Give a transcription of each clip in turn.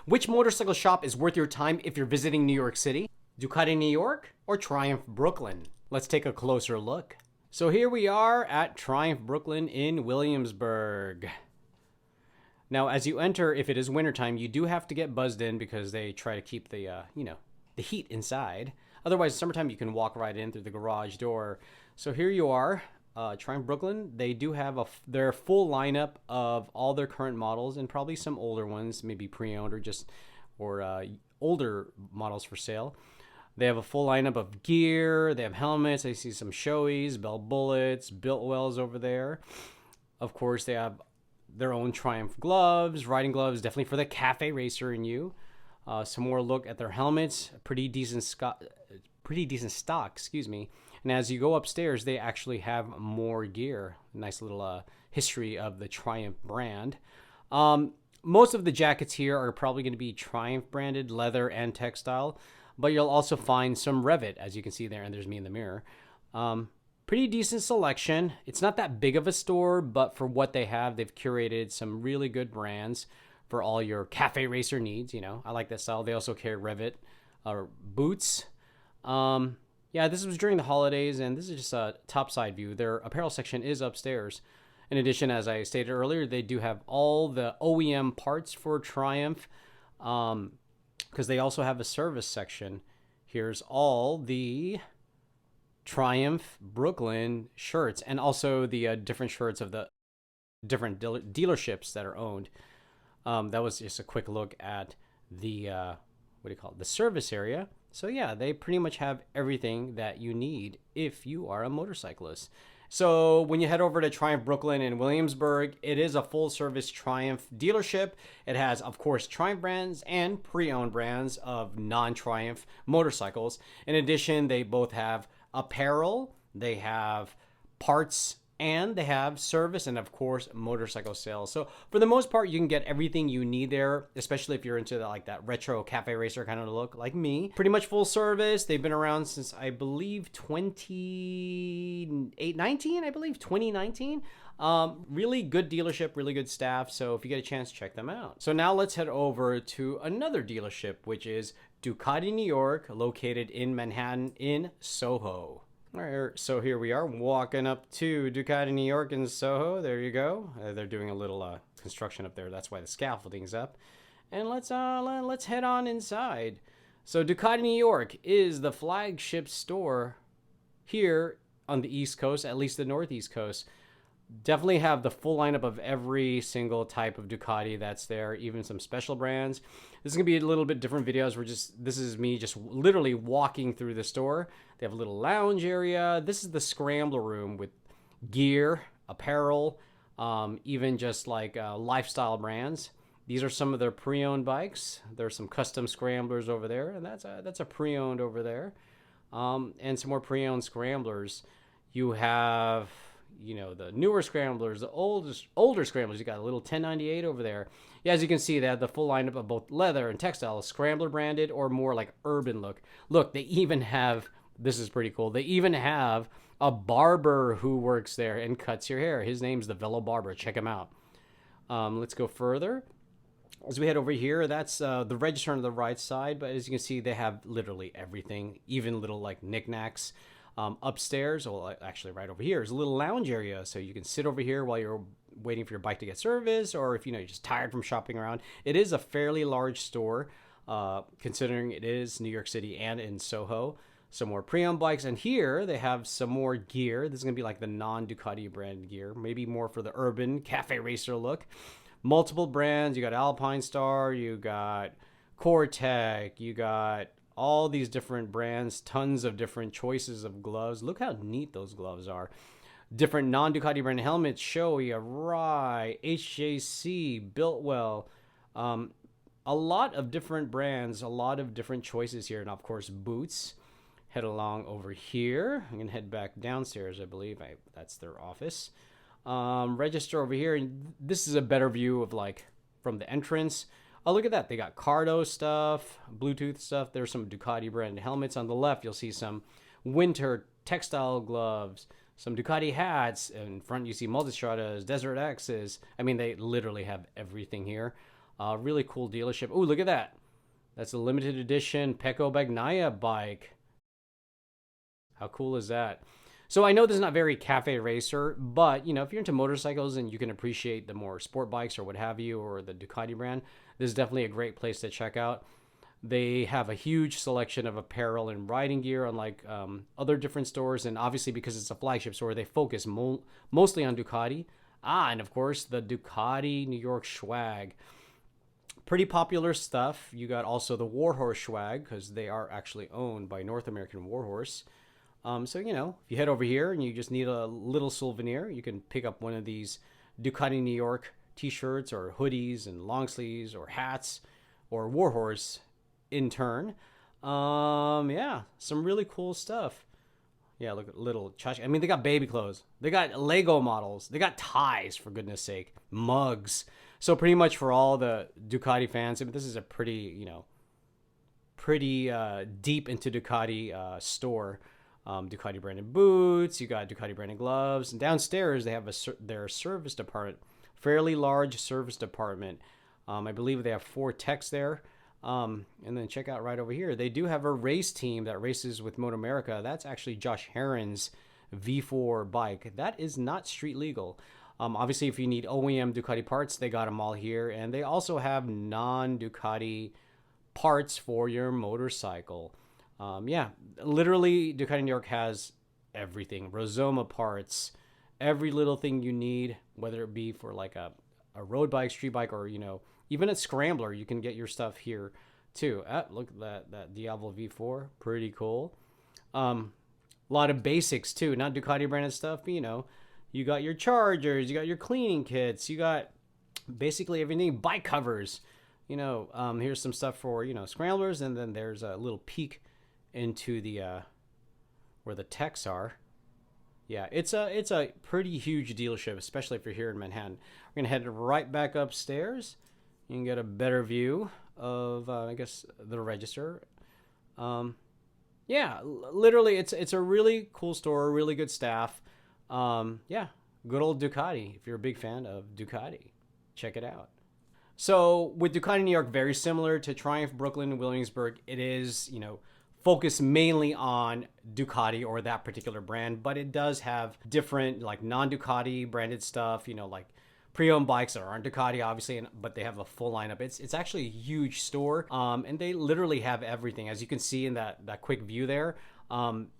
Which motorcycle shop is worth your time if you're visiting New York City? Ducati New York or Triumph Brooklyn? Let's take a closer look. So here we are at Triumph Brooklyn in Williamsburg. Now, as you enter, if it is wintertime, you do have to get buzzed in because they try to keep the, the heat inside. Otherwise, summertime, you can walk right in through the garage door. So here you are, Triumph Brooklyn. They do have their full lineup of all their current models and probably some older ones, maybe pre-owned or older models for sale. They have a full lineup of gear. They have helmets. I see some Shoeis, Bell Bullets, Biltwells over there. Of course, they have their own Triumph gloves, riding gloves, definitely for the cafe racer in you. Some more look at their helmets, pretty decent stock, excuse me. And as you go upstairs, they actually have more gear. Nice little history of the Triumph brand. Most of the jackets here are probably going to be Triumph branded, leather and textile, but you'll also find some Revved, as you can see there, and there's me in the mirror. Pretty decent selection. It's not that big of a store, but for what they have, they've curated some really good brands for all your cafe racer needs. You know, I like that style. They also carry Revved boots. Yeah, this was during the holidays, and this is just a top side view. Their apparel section is upstairs. In addition, as I stated earlier, they do have all the OEM parts for Triumph, because they also have a service section. Here's all the Triumph Brooklyn shirts and also the different shirts of the different dealerships that are owned. That was just a quick look at the the service area. So yeah, they pretty much have everything that you need if you are a motorcyclist. So when you head over to Triumph Brooklyn in Williamsburg, it is a full service Triumph dealership. It has, of course, Triumph brands and pre-owned brands of non-Triumph motorcycles. In addition, they both have apparel, they have parts, and they have service and, of course, motorcycle sales. So for the most part, you can get everything you need there, especially if you're into that retro cafe racer kind of look like me. Pretty much full service. They've been around since, I believe, 2019. Really good dealership, really good staff. So if you get a chance, check them out. So now let's head over to another dealership, which is Ducati New York, located in Manhattan in Soho. All right, so here we are walking up to Ducati New York in Soho. There you go. They're doing a little construction up there. That's why the scaffolding's up. And let's head on inside. So Ducati New York is the flagship store here on the East Coast, at least the Northeast Coast. Definitely have the full lineup of every single type of Ducati that's there, even some special brands. This is gonna be a little bit different videos. This is me just literally walking through the store. They have a little lounge area. This is the scrambler room with gear, apparel, even just lifestyle brands. These are some of their pre-owned bikes. There's some custom scramblers over there, and that's a pre-owned over there, and some more pre-owned scramblers. You have the newer scramblers, the older scramblers. You got a little 1098 over there. Yeah, as you can see, they have the full lineup of both leather and textile, scrambler branded or more like urban look. Look, they even have, this is pretty cool, they even have a barber who works there and cuts your hair. His name's the Velo Barber. Check him out. Let's go further. As we head over here, that's the register on the right side, but as you can see, they have literally everything, even little knickknacks. Upstairs, well, actually right over here is a little lounge area, so you can sit over here while you're waiting for your bike to get serviced, or if you're just tired from shopping around. It is a fairly large store, considering it is New York City and in Soho. Some more pre-owned bikes, and here they have some more gear. This is gonna be like the non-Ducati brand gear, maybe more for the urban cafe racer look. Multiple brands. You got Alpine Star, you got Core-Tech, you got all these different brands, tons of different choices of gloves. Look how neat those gloves are. Different non-Ducati brand helmets, Shoei, Arai, HJC, Biltwell. A lot of different brands, a lot of different choices here. And of course, boots. Head along over here. I'm going to head back downstairs, I believe. That's their office. Register over here. And this is a better view of from the entrance. Oh, look at that. They got Cardo stuff, Bluetooth stuff. There's some Ducati brand helmets. On the left, you'll see some winter textile gloves, some Ducati hats. In front, you see Multistradas, Desert X's. I mean, they literally have everything here. Really cool dealership. Oh, look at that. That's a limited edition Pecco Bagnaia bike. How cool is that? So I know this is not very cafe racer, but you know, if you're into motorcycles and you can appreciate the more sport bikes or what have you, or the Ducati brand, this is definitely a great place to check out. They have a huge selection of apparel and riding gear, unlike other different stores. And obviously, because it's a flagship store, they focus mostly on Ducati. And of course, the Ducati New York swag. Pretty popular stuff. You got also the Warhorse swag, because they are actually owned by North American Warhorse. So, you know, if you head over here and you just need a little souvenir, you can pick up one of these Ducati New York t-shirts or hoodies and long sleeves or hats or Warhorse in turn. Yeah, some really cool stuff. Yeah, look at little chachi. I mean, they got baby clothes. They got Lego models. They got ties, for goodness sake. Mugs. So pretty much for all the Ducati fans, I mean, this is a pretty, you know, pretty deep into Ducati store. Ducati branded boots. You got Ducati branded gloves. And downstairs, they have their service department. Fairly large service department. I believe they have 4 techs there. And then check out right over here. They do have a race team that races with Moto America. That's actually Josh Herron's V4 bike. That is not street legal. Obviously, if you need OEM Ducati parts, they got them all here. And they also have non-Ducati parts for your motorcycle. Yeah, literally, Ducati New York has everything. Rosoma parts, every little thing you need, whether it be for like a road bike, street bike, or, you know, even a scrambler, you can get your stuff here too. Look at that Diablo V4, pretty cool. A lot of basics too, not Ducati branded stuff, but, you know, you got your chargers, you got your cleaning kits, you got basically everything. Bike covers, you know. Here's some stuff for, you know, scramblers, and then there's a little peek into the where the techs are. Yeah, it's a pretty huge dealership, especially if you're here in Manhattan. We're gonna head right back upstairs. You can get a better view of, I guess, the register. Yeah, literally, it's a really cool store, really good staff. Yeah, good old Ducati. If you're a big fan of Ducati, check it out. So with Ducati New York, very similar to Triumph, Brooklyn, and Williamsburg, it is, you know, focused mainly on Ducati or that particular brand, but it does have different, like, non-Ducati branded stuff, you know, like pre-owned bikes that aren't Ducati, obviously, but they have a full lineup. It's actually a huge store, and they literally have everything. As you can see in that quick view there,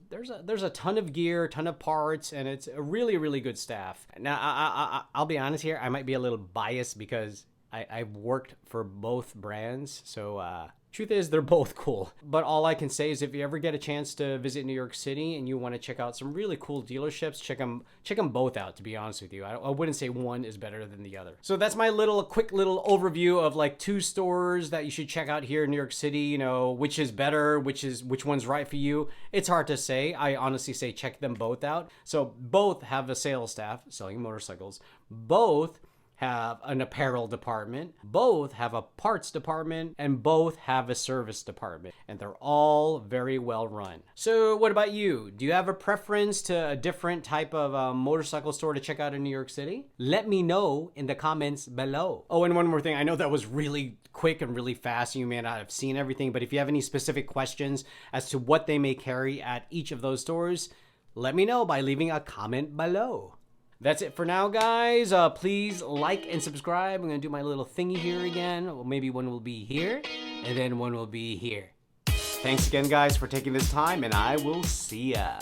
there's a ton of gear, ton of parts, and it's a really, really good staff. Now, I'll be honest here, I might be a little biased because I've worked for both brands, so truth is, they're both cool. But all I can say is if you ever get a chance to visit New York City and you want to check out some really cool dealerships, check them both out, to be honest with you. I wouldn't say one is better than the other. So that's my quick little overview of like 2 stores that you should check out here in New York City. You know, which is better, which one's right for you. It's hard to say. I honestly say check them both out. So both have a sales staff selling motorcycles. Both have an apparel department, both have a parts department, and both have a service department, and they're all very well run. So what about you? Do you have a preference to a different type of motorcycle store to check out in New York City? Let me know in the comments below. Oh, and one more thing. I know that was really quick and really fast. You may not have seen everything, but if you have any specific questions as to what they may carry at each of those stores, let me know by leaving a comment below. That's it for now, guys. Please like and subscribe. I'm going to do my little thingy here again. Well, maybe one will be here, and then one will be here. Thanks again, guys, for taking this time, and I will see ya.